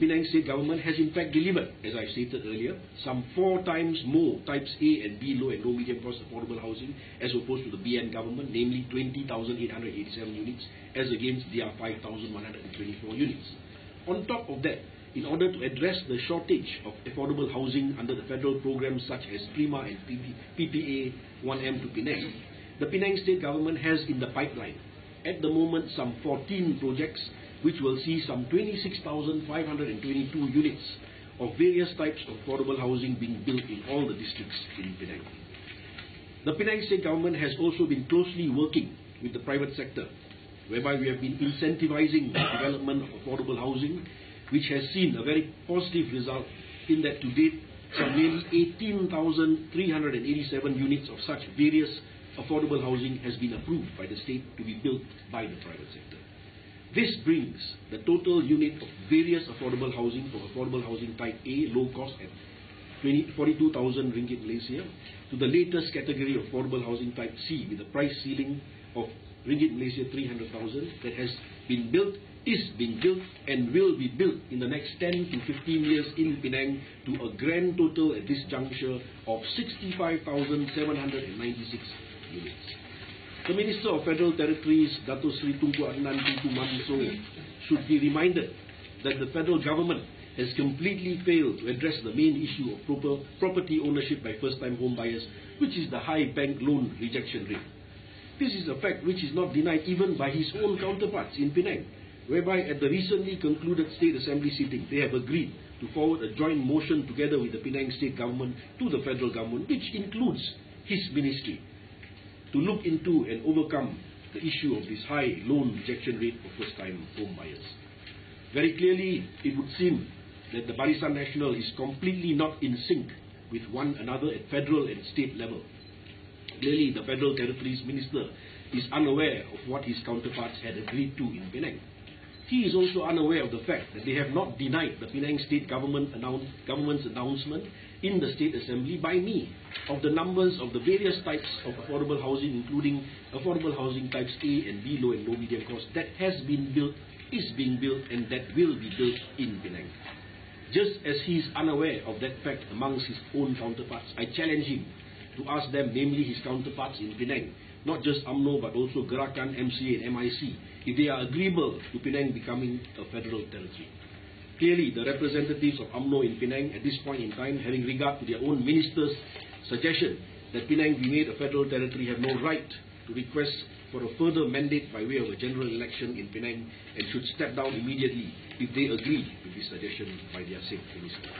Penang State Government has in fact delivered, as I stated earlier, some 4 times more Types A and B low and low medium cost affordable housing as opposed to the BN government, namely 20,887 units as against their 5,124 units. On top of that, in order to address the shortage of affordable housing under the federal programs such as PRIMA and PPA 1M to Penang, the Penang State Government has in the pipeline at the moment some 14 projects which will see some 26,522 units of various types of affordable housing being built in all the districts in Penang. The Penang State Government has also been closely working with the private sector, whereby we have been incentivizing the development of affordable housing, which has seen a very positive result in that to date some nearly 18,387 units of such various affordable housing has been approved by the state to be built by the private sector. This brings the total unit of various affordable housing for affordable housing type A, low cost at 42,000 ringgit Malaysia, to the latest category of affordable housing type C with a price ceiling of ringgit Malaysia 300,000 that has been built, is being built and will be built in the next 10 to 15 years in Penang to a grand total at this juncture of 65,796 units. The Minister of Federal Territories, Dato Sri Tunku Adnan Tunku Mabiso, should be reminded that the federal government has completely failed to address the main issue of property ownership by first-time home buyers, which is the high bank loan rejection rate. This is a fact which is not denied even by his own counterparts in Penang, whereby at the recently concluded State Assembly sitting, they have agreed to forward a joint motion together with the Penang State Government to the federal government, which includes his ministry, to look into and overcome the issue of this high loan rejection rate for first-time home buyers. Very clearly, it would seem that the Barisan Nasional is completely not in sync with one another at federal and state level. Clearly, the Federal Territories Minister is unaware of what his counterparts had agreed to in Penang. He is also unaware of the fact that they have not denied the Penang State Government's announcement in the State Assembly by me of the numbers of the various types of affordable housing, including affordable housing types A and B, low and low medium cost, that has been built, is being built, and that will be built in Penang. Just as he is unaware of that fact amongst his own counterparts, I challenge him to ask them, namely his counterparts in Penang, not just UMNO but also Gerakan, MCA and MIC, if they are agreeable to Penang becoming a federal territory. Clearly, the representatives of UMNO in Penang at this point in time, having regard to their own minister's suggestion that Penang be made a federal territory, have no right to request for a further mandate by way of a general election in Penang and should step down immediately if they agree with this suggestion by their said minister.